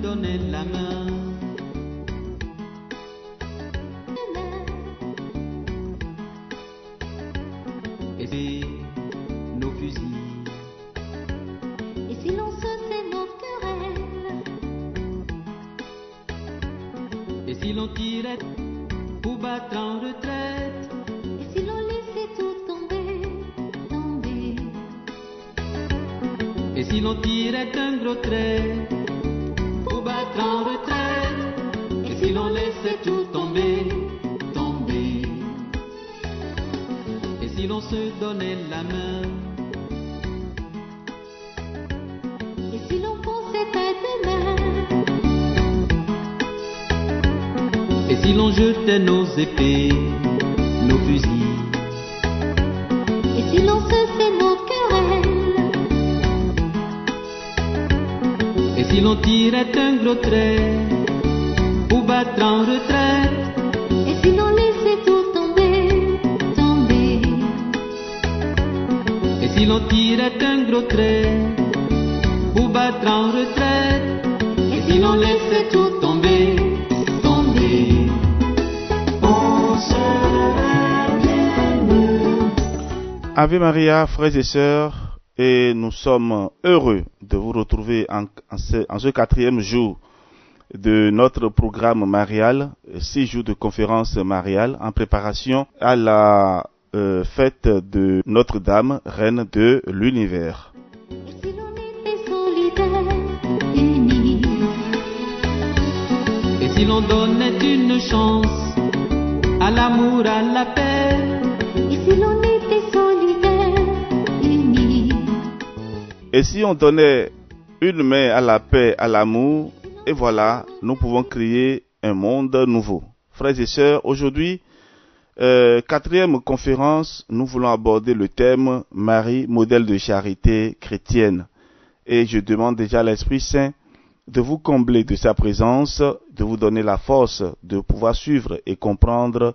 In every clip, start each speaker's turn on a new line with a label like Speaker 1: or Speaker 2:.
Speaker 1: donner la main. Et c'est nos fusils.
Speaker 2: Et si l'on se sait nos querelles,
Speaker 1: Et si l'on tirait pour battre en retraite,
Speaker 2: et si l'on laissait tout tomber, tomber,
Speaker 1: et si l'on tirait un gros trait pour battre en retraite, et si l'on laissait tout tomber, tomber, et si l'on se donnait la main,
Speaker 2: et si l'on pensait à demain,
Speaker 1: et si l'on jetait nos épées, nos fusils,
Speaker 2: et si l'on se sait nos querelles,
Speaker 1: et si l'on tirait un gros trait pour battre en retraite,
Speaker 2: et si l'on laissait tout tomber, tomber,
Speaker 1: et si l'on tirait un gros trait pour battre en retraite, et si l'on laissait tout tomber, tomber, on serait bien mieux.
Speaker 3: Ave Maria, frères et sœurs, et nous sommes heureux de vous retrouver en ce 4e jour de notre programme marial, 6 jours de conférence mariale en préparation à la fête de Notre-Dame, Reine de l'Univers.
Speaker 2: et si l'on était solidaires, unis,
Speaker 1: Et si l'on donnait une chance à l'amour, à la paix,
Speaker 2: et si l'on était solidaires, unis,
Speaker 3: Et si on donnait une main à la paix, à l'amour, et voilà, nous pouvons créer un monde nouveau. Frères et sœurs, aujourd'hui, 4e conférence, nous voulons aborder le thème Marie, modèle de charité chrétienne. Et je demande déjà à l'Esprit Saint de vous combler de sa présence, de vous donner la force de pouvoir suivre et comprendre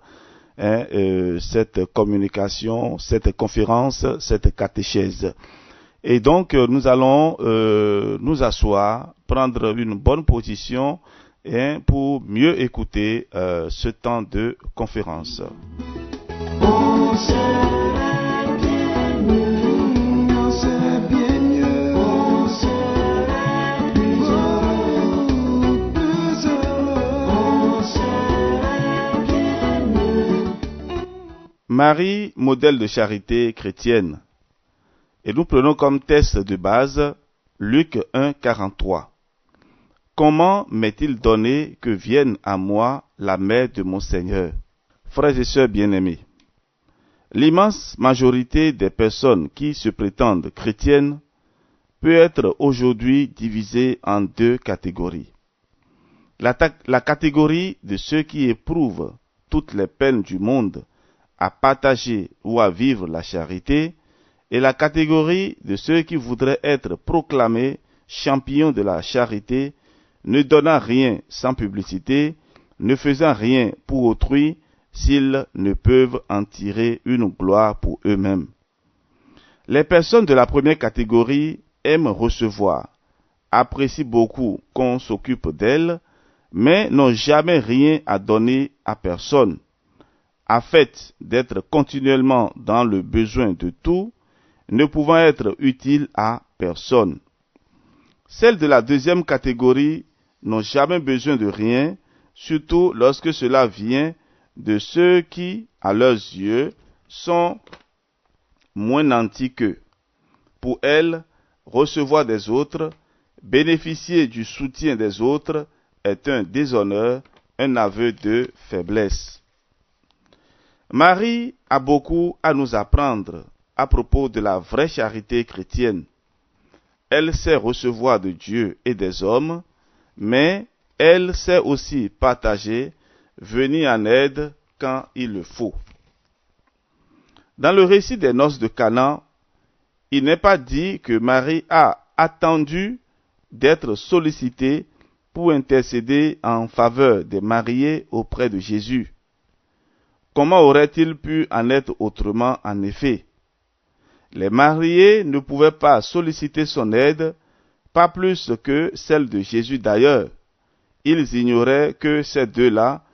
Speaker 3: cette communication, cette conférence, cette catéchèse. Et donc, nous allons nous asseoir, prendre une bonne position pour mieux écouter ce temps de conférence.
Speaker 1: on serait bien mieux, on serait bien mieux, on serait plus heureux, on serait bien mieux.
Speaker 3: Marie, modèle de charité chrétienne. Et nous prenons comme texte de base Luc 1, 43. Comment m'est-il donné que vienne à moi la mère de mon Seigneur? Frères et sœurs bien-aimés, l'immense majorité des personnes qui se prétendent chrétiennes peut être aujourd'hui divisée en 2 catégories. La catégorie de ceux qui éprouvent toutes les peines du monde à partager ou à vivre la charité, et la catégorie de ceux qui voudraient être proclamés champions de la charité, ne donnant rien sans publicité, ne faisant rien pour autrui, s'ils ne peuvent en tirer une gloire pour eux-mêmes. Les personnes de la première catégorie aiment recevoir, apprécient beaucoup qu'on s'occupe d'elles, mais n'ont jamais rien à donner à personne. À fait d'être continuellement dans le besoin de tout, ne pouvant être utiles à personne. Celles de la deuxième catégorie n'ont jamais besoin de rien, surtout lorsque cela vient de ceux qui, à leurs yeux, sont moins nantis qu'eux. Pour elles, recevoir des autres, bénéficier du soutien des autres est un déshonneur, un aveu de faiblesse. Marie a beaucoup à nous apprendre à propos de la vraie charité chrétienne. Elle sait recevoir de Dieu et des hommes, mais elle sait aussi partager, venir en aide quand il le faut. Dans le récit des noces de Cana, il n'est pas dit que Marie a attendu d'être sollicitée pour intercéder en faveur des mariés auprès de Jésus. Comment aurait-il pu en être autrement en effet? Les mariés ne pouvaient pas solliciter son aide pas plus que celle de Jésus d'ailleurs. Ils ignoraient que ces deux-là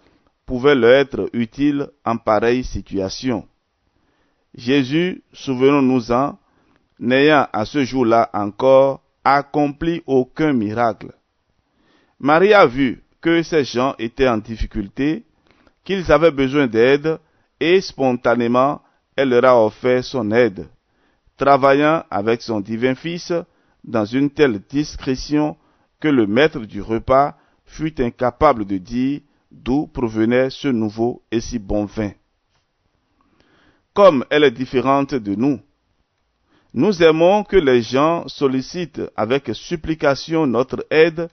Speaker 3: pouvaient leur être utiles en pareille situation. Jésus, souvenons-nous-en, n'ayant à ce jour-là encore accompli aucun miracle. Marie a vu que ces gens étaient en difficulté, qu'ils avaient besoin d'aide, et spontanément, elle leur a offert son aide, travaillant avec son divin Fils dans une telle discrétion que le maître du repas fut incapable de dire d'où provenait ce nouveau et si bon vin. Comme elle est différente de nous, nous aimons que les gens sollicitent avec supplication notre aide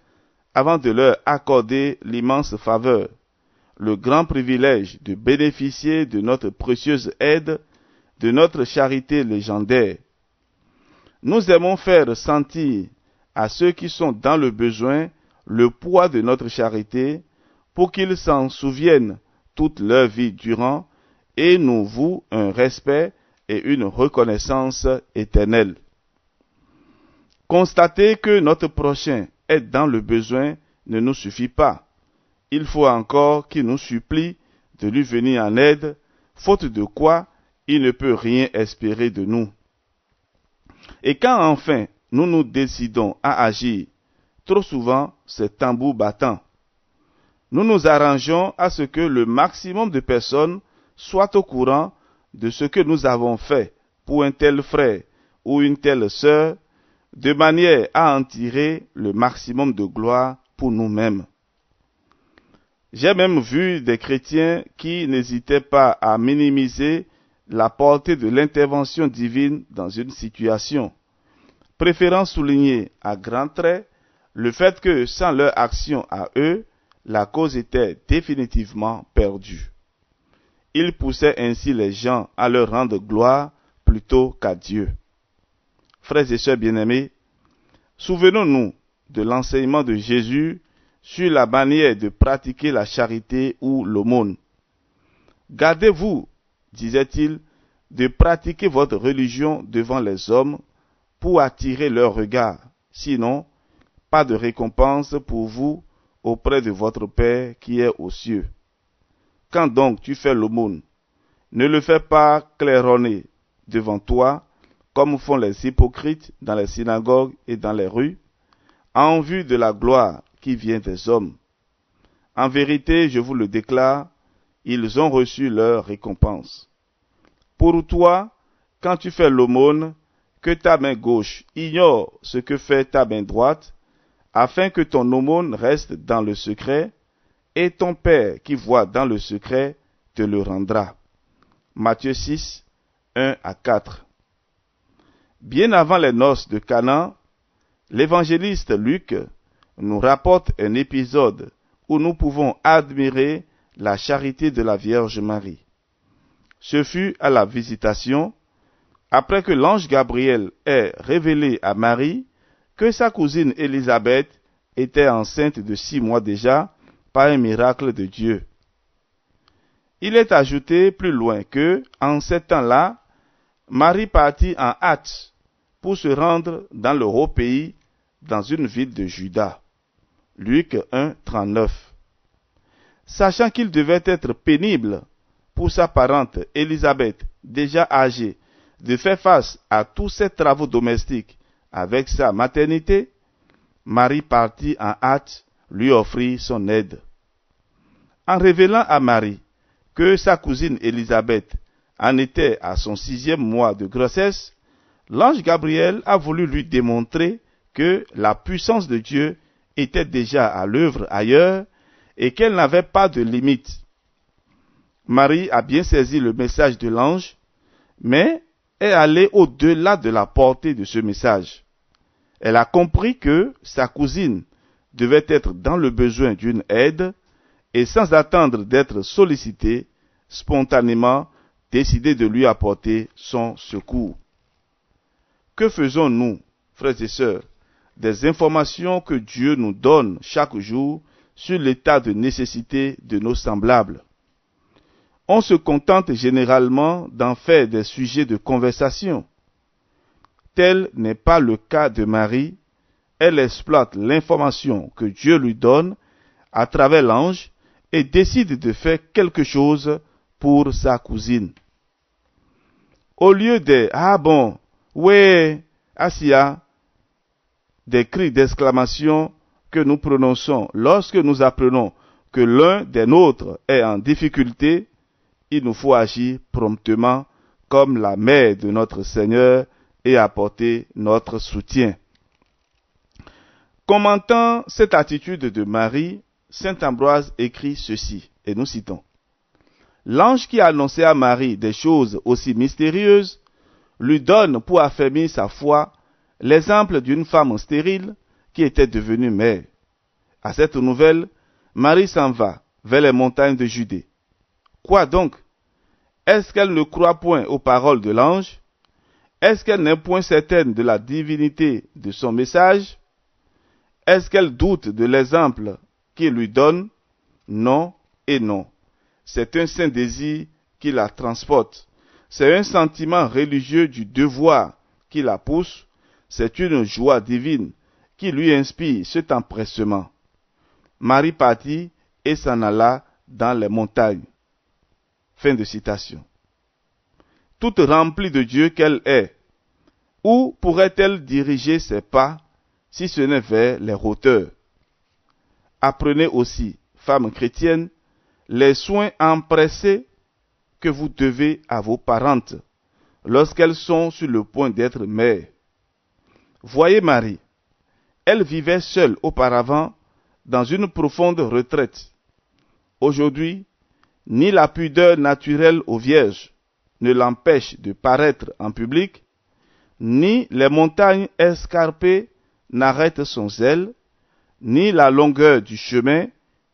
Speaker 3: avant de leur accorder l'immense faveur, le grand privilège de bénéficier de notre précieuse aide, de notre charité légendaire. Nous aimons faire sentir à ceux qui sont dans le besoin le poids de notre charité pour qu'ils s'en souviennent toute leur vie durant et nous vouent un respect et une reconnaissance éternelle. Constater que notre prochain est dans le besoin ne nous suffit pas. Il faut encore qu'il nous supplie de lui venir en aide, faute de quoi il ne peut rien espérer de nous. Et quand enfin nous nous décidons à agir, trop souvent c'est tambour battant. Nous nous arrangeons à ce que le maximum de personnes soient au courant de ce que nous avons fait pour un tel frère ou une telle sœur, de manière à en tirer le maximum de gloire pour nous-mêmes. J'ai même vu des chrétiens qui n'hésitaient pas à minimiser la portée de l'intervention divine dans une situation, préférant souligner à grands traits le fait que sans leur action à eux, la cause était définitivement perdue. Ils poussaient ainsi les gens à leur rendre gloire plutôt qu'à Dieu. Frères et sœurs bien-aimés, souvenons-nous de l'enseignement de Jésus sur la manière de pratiquer la charité ou l'aumône. Gardez-vous, disait-il, de pratiquer votre religion devant les hommes pour attirer leur regard, sinon, pas de récompense pour vous auprès de votre Père qui est aux cieux. Quand donc tu fais l'aumône, ne le fais pas claironner devant toi, comme font les hypocrites dans les synagogues et dans les rues, en vue de la gloire qui vient des hommes. En vérité, je vous le déclare, ils ont reçu leur récompense. Pour toi, quand tu fais l'aumône, que ta main gauche ignore ce que fait ta main droite, afin que ton aumône reste dans le secret, et ton Père qui voit dans le secret te le rendra. Matthieu 6, 1 à 4. Bien avant les noces de Cana, l'évangéliste Luc nous rapporte un épisode où nous pouvons admirer la charité de la Vierge Marie. Ce fut à la visitation, après que l'ange Gabriel ait révélé à Marie que sa cousine Élisabeth était enceinte de 6 mois déjà par un miracle de Dieu. Il est ajouté plus loin que, en ces temps-là, Marie partit en hâte pour se rendre dans le haut pays, dans une ville de Juda. Luc 1, 39. Sachant qu'il devait être pénible pour sa parente Élisabeth, déjà âgée, de faire face à tous ses travaux domestiques avec sa maternité, Marie partit en hâte lui offrir son aide. En révélant à Marie que sa cousine Élisabeth en était à son 6e mois de grossesse, l'ange Gabriel a voulu lui démontrer que la puissance de Dieu était déjà à l'œuvre ailleurs et qu'elle n'avait pas de limite. Marie a bien saisi le message de l'ange, mais est allée au-delà de la portée de ce message. Elle a compris que sa cousine devait être dans le besoin d'une aide et sans attendre d'être sollicitée, spontanément décidé de lui apporter son secours. Que faisons-nous, frères et sœurs, des informations que Dieu nous donne chaque jour sur l'état de nécessité de nos semblables? On se contente généralement d'en faire des sujets de conversation. Tel n'est pas le cas de Marie. elle exploite l'information que Dieu lui donne à travers l'ange et décide de faire quelque chose pour sa cousine. Au lieu des « Ah bon, ouais, Asia », des cris d'exclamation que nous prononçons lorsque nous apprenons que l'un des nôtres est en difficulté, il nous faut agir promptement comme la mère de notre Seigneur et apporter notre soutien. Commentant cette attitude de Marie, saint Ambroise écrit ceci, et nous citons: L'ange qui a annoncé à Marie des choses aussi mystérieuses lui donne pour affermir sa foi l'exemple d'une femme stérile qui était devenue mère. À cette nouvelle, Marie s'en va vers les montagnes de Judée. Quoi donc? Est-ce qu'elle ne croit point aux paroles de l'ange? Est-ce qu'elle n'est point certaine de la divinité de son message? Est-ce qu'elle doute de l'exemple qu'il lui donne? Non et non. C'est un saint désir qui la transporte. C'est un sentiment religieux du devoir qui la pousse. C'est une joie divine qui lui inspire cet empressement. Marie partit et s'en alla dans les montagnes. Fin de citation. Toute remplie de Dieu qu'elle est, où pourrait-elle diriger ses pas si ce n'est vers les hauteurs? Apprenez aussi, femmes chrétiennes, les soins empressés que vous devez à vos parentes lorsqu'elles sont sur le point d'être mères. Voyez Marie, elle vivait seule auparavant dans une profonde retraite. Aujourd'hui, ni la pudeur naturelle aux vierges ne l'empêche de paraître en public, ni les montagnes escarpées n'arrêtent son zèle, ni la longueur du chemin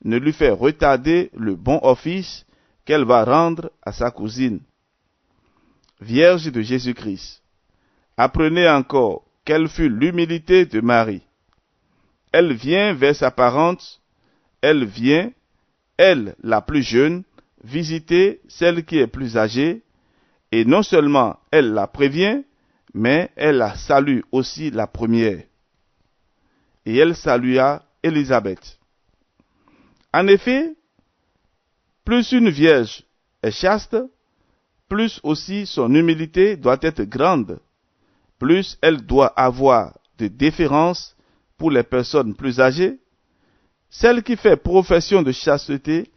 Speaker 3: ne lui fait retarder le bon office qu'elle va rendre à sa cousine. Vierge de Jésus-Christ, apprenez encore quelle fut l'humilité de Marie. Elle vient vers sa parente, elle vient, elle, la plus jeune, visiter celle qui est plus âgée, et non seulement elle la prévient, mais elle la salue aussi la première. Et elle salua Élisabeth. En effet, plus une vierge est chaste, plus aussi son humilité doit être grande, plus elle doit avoir de déférence pour les personnes plus âgées. Celle qui fait profession de chasteté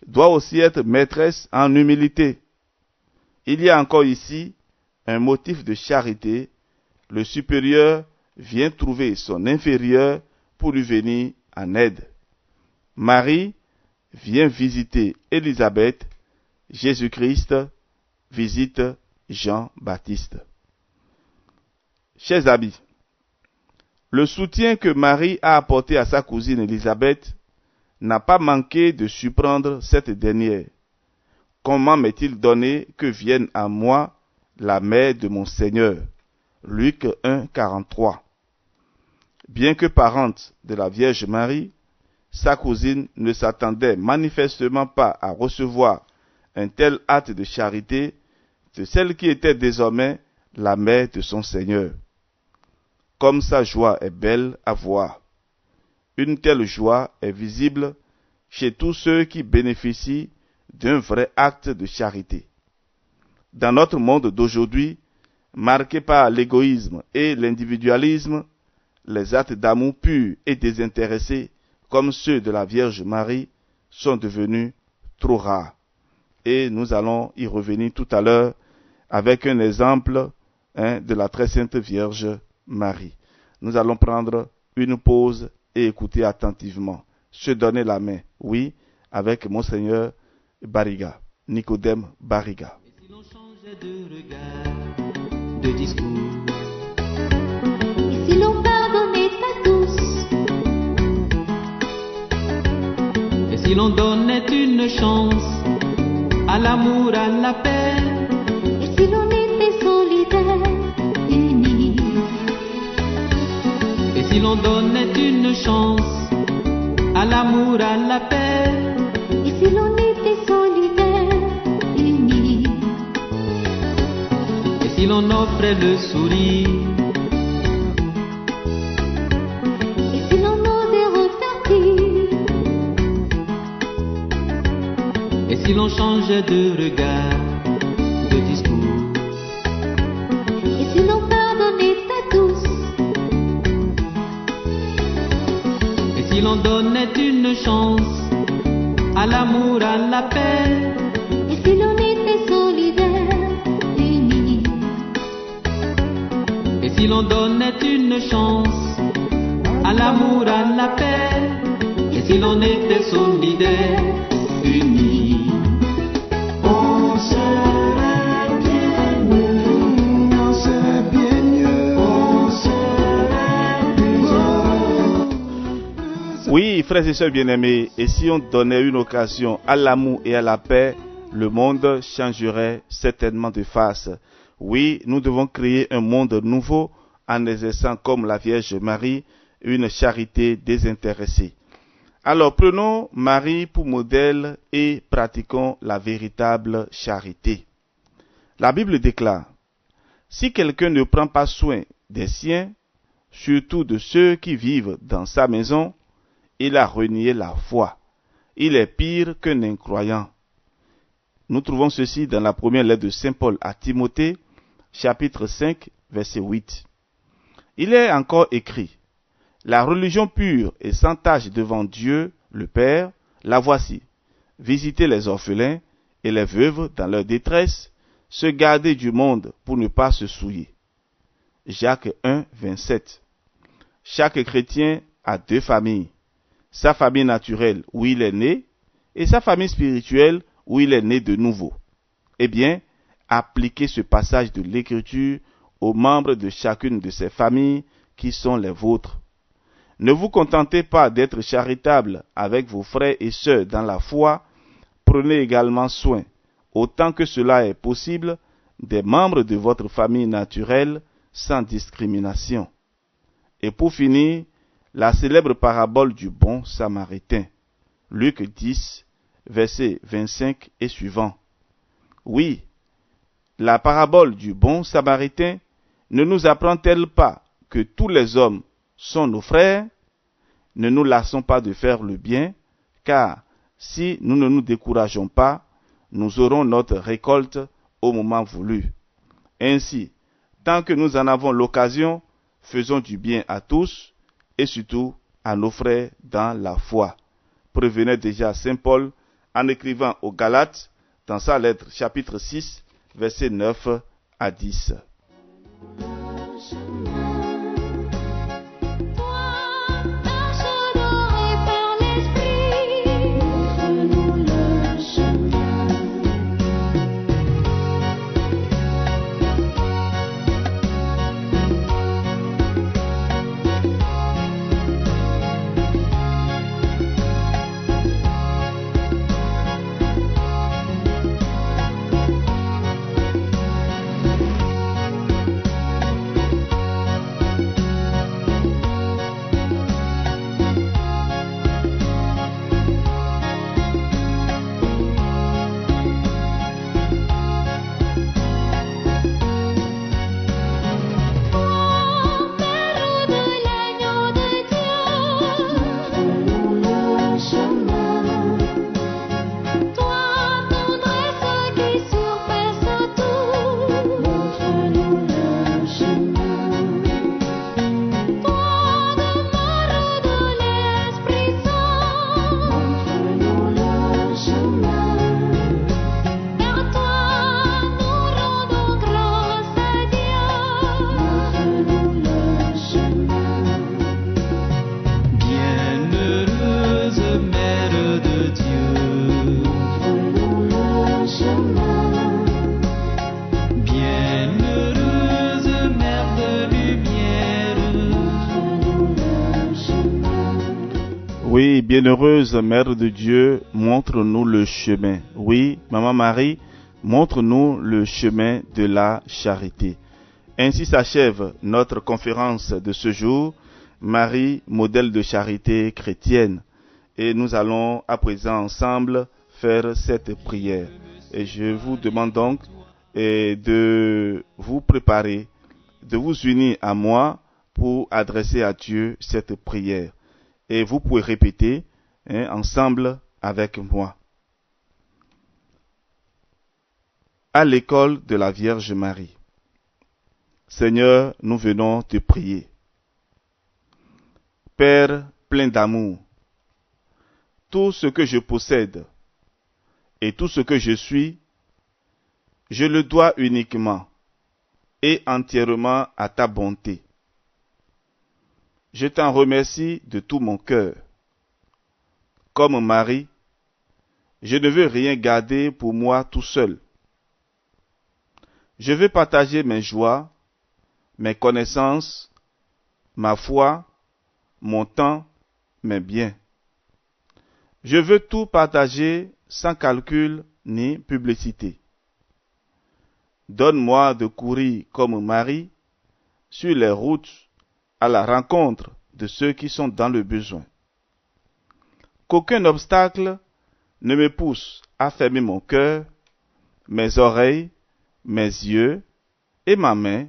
Speaker 3: doit aussi être maîtresse en humilité. Il y a encore ici un motif de charité. Le supérieur vient trouver son inférieur pour lui venir en aide. Marie vient visiter Élisabeth, Jésus-Christ visite Jean-Baptiste. Chers amis, le soutien que Marie a apporté à sa cousine Élisabeth n'a pas manqué de surprendre cette dernière. Comment m'est-il donné que vienne à moi la mère de mon Seigneur? Luc 1, 43. Bien que parente de la Vierge Marie, sa cousine ne s'attendait manifestement pas à recevoir un tel acte de charité de celle qui était désormais la mère de son Seigneur. Comme sa joie est belle à voir. Une telle joie est visible chez tous ceux qui bénéficient d'un vrai acte de charité. Dans notre monde d'aujourd'hui, marqué par l'égoïsme et l'individualisme, les actes d'amour purs et désintéressés, comme ceux de la Vierge Marie, sont devenus trop rares. Et nous allons y revenir tout à l'heure avec un exemple de la très sainte Vierge Marie. Nous allons prendre une pause et écouter attentivement. Se donner la main, oui, avec Monseigneur Barriga, Nicodème Barriga.
Speaker 1: Et si l'on changeait de regard, de discours,
Speaker 2: Et si l'on pardonnait à tous,
Speaker 1: et si l'on donnait une chance à l'amour, à la paix,
Speaker 2: et si l'on était solidaires, unis,
Speaker 1: et si l'on donnait une chance à l'amour, à la paix,
Speaker 2: et si l'on était solidaires, unis,
Speaker 1: et si l'on offrait le sourire, si l'on changeait de regard, de discours,
Speaker 2: Et si l'on pardonnait à tous,
Speaker 1: et si l'on donnait une chance à l'amour, à la paix,
Speaker 2: et si l'on était solidaire, unis,
Speaker 1: et si l'on donnait une chance à l'amour, à la paix, et si l'on était solidaire, unis, on serait bien mieux, on serait bien mieux, on serait plus heureux.
Speaker 3: Oui, frères et sœurs bien-aimés, et si on donnait une occasion à l'amour et à la paix, le monde changerait certainement de face. Oui, nous devons créer un monde nouveau en exerçant comme la Vierge Marie une charité désintéressée. Alors prenons Marie pour modèle et pratiquons la véritable charité. La Bible déclare, « Si quelqu'un ne prend pas soin des siens, surtout de ceux qui vivent dans sa maison, il a renié la foi. Il est pire qu'un incroyant. » Nous trouvons ceci dans la première lettre de Saint Paul à Timothée, chapitre 5, verset 8. Il est encore écrit, « La religion pure et sans tache devant Dieu, le Père, la voici. Visiter les orphelins et les veuves dans leur détresse, se garder du monde pour ne pas se souiller. » Jacques 1, 27. Chaque chrétien a deux familles. Sa famille naturelle où il est né et sa famille spirituelle où il est né de nouveau. Eh bien, appliquez ce passage de l'Écriture aux membres de chacune de ces familles qui sont les vôtres. Ne vous contentez pas d'être charitable avec vos frères et sœurs dans la foi, prenez également soin, autant que cela est possible, des membres de votre famille naturelle sans discrimination. Et pour finir, la célèbre parabole du bon samaritain, Luc 10, versets 25 et suivants. Oui, la parabole du bon samaritain ne nous apprend-elle pas que tous les hommes sont nos frères? Ne nous lassons pas de faire le bien, car si nous ne nous décourageons pas, nous aurons notre récolte au moment voulu. Ainsi, tant que nous en avons l'occasion, faisons du bien à tous, et surtout à nos frères dans la foi. Prévenait déjà Saint Paul en écrivant aux Galates dans sa lettre chapitre 6, versets 9 à 10. Oui, bienheureuse Mère de Dieu, montre-nous le chemin. Oui, Maman Marie, montre-nous le chemin de la charité. Ainsi s'achève notre conférence de ce jour, Marie, modèle de charité chrétienne. Et nous allons à présent ensemble faire cette prière. Et je vous demande donc de vous préparer, de vous unir à moi pour adresser à Dieu cette prière. Et vous pouvez répéter ensemble avec moi. à l'école de la Vierge Marie. Seigneur, nous venons te prier. Père plein d'amour, tout ce que je possède et tout ce que je suis, je le dois uniquement et entièrement à ta bonté. Je t'en remercie de tout mon cœur. Comme Marie, je ne veux rien garder pour moi tout seul. Je veux partager mes joies, mes connaissances, ma foi, mon temps, mes biens. Je veux tout partager sans calcul ni publicité. Donne-moi de courir comme Marie sur les routes à la rencontre de ceux qui sont dans le besoin. Qu'aucun obstacle ne me pousse à fermer mon cœur, mes oreilles, mes yeux et ma main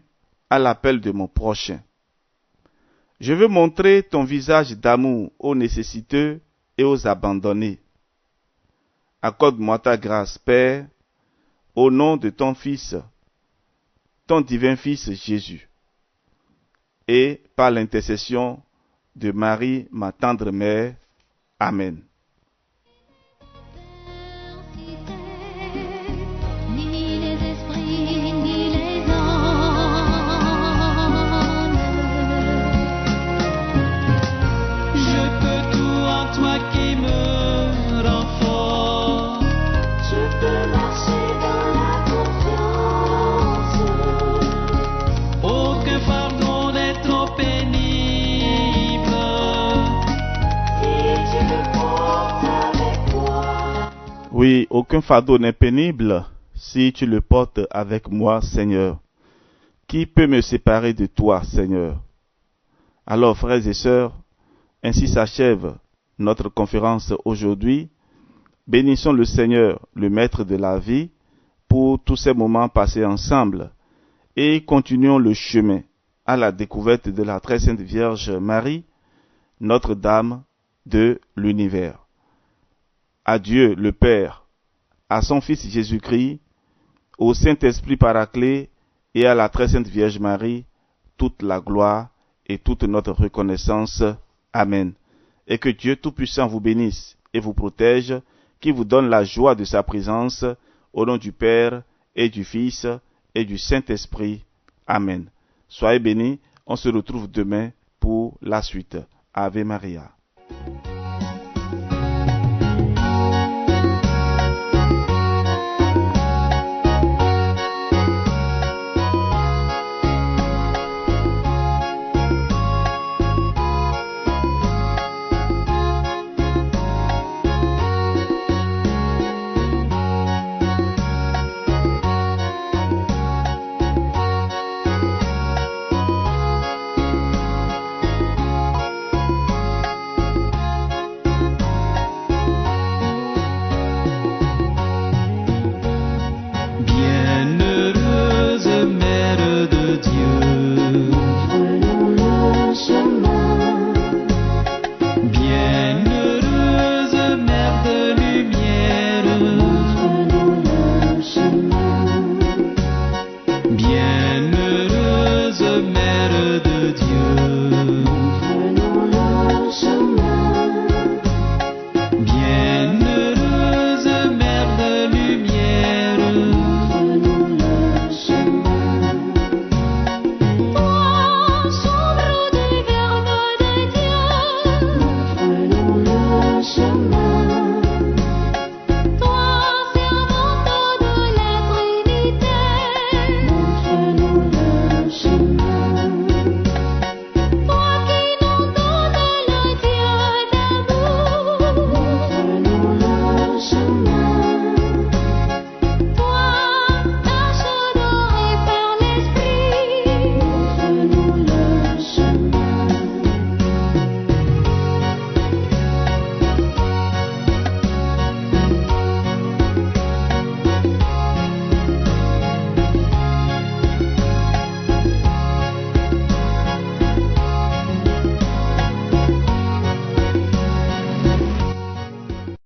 Speaker 3: à l'appel de mon prochain. Je veux montrer ton visage d'amour aux nécessiteux et aux abandonnés. Accorde-moi ta grâce, Père, au nom de ton Fils, ton divin Fils Jésus, et par l'intercession de Marie, ma tendre mère. Amen.
Speaker 2: Ni les esprits, ni les âmes.
Speaker 1: Je peux tout en toi qui me rend fort.
Speaker 2: Je peux marcher dans la confiance.
Speaker 1: Aucun fardeau n'est trop pénible.
Speaker 2: Si tu me portes avec toi.
Speaker 3: Oui, aucun fardeau n'est pénible si tu le portes avec moi, Seigneur. Qui peut me séparer de toi, Seigneur? Alors, frères et sœurs, ainsi s'achève notre conférence aujourd'hui. Bénissons le Seigneur, le Maître de la vie, pour tous ces moments passés ensemble et continuons le chemin à la découverte de la très sainte Vierge Marie, Notre-Dame de l'univers. À Dieu le Père, à son Fils Jésus-Christ, au Saint-Esprit Paraclet et à la très sainte Vierge Marie, toute la gloire et toute notre reconnaissance. Amen. Et que Dieu Tout-Puissant vous bénisse et vous protège, qui vous donne la joie de sa présence, au nom du Père et du Fils et du Saint-Esprit. Amen. Soyez bénis, on se retrouve demain pour la suite. Ave Maria.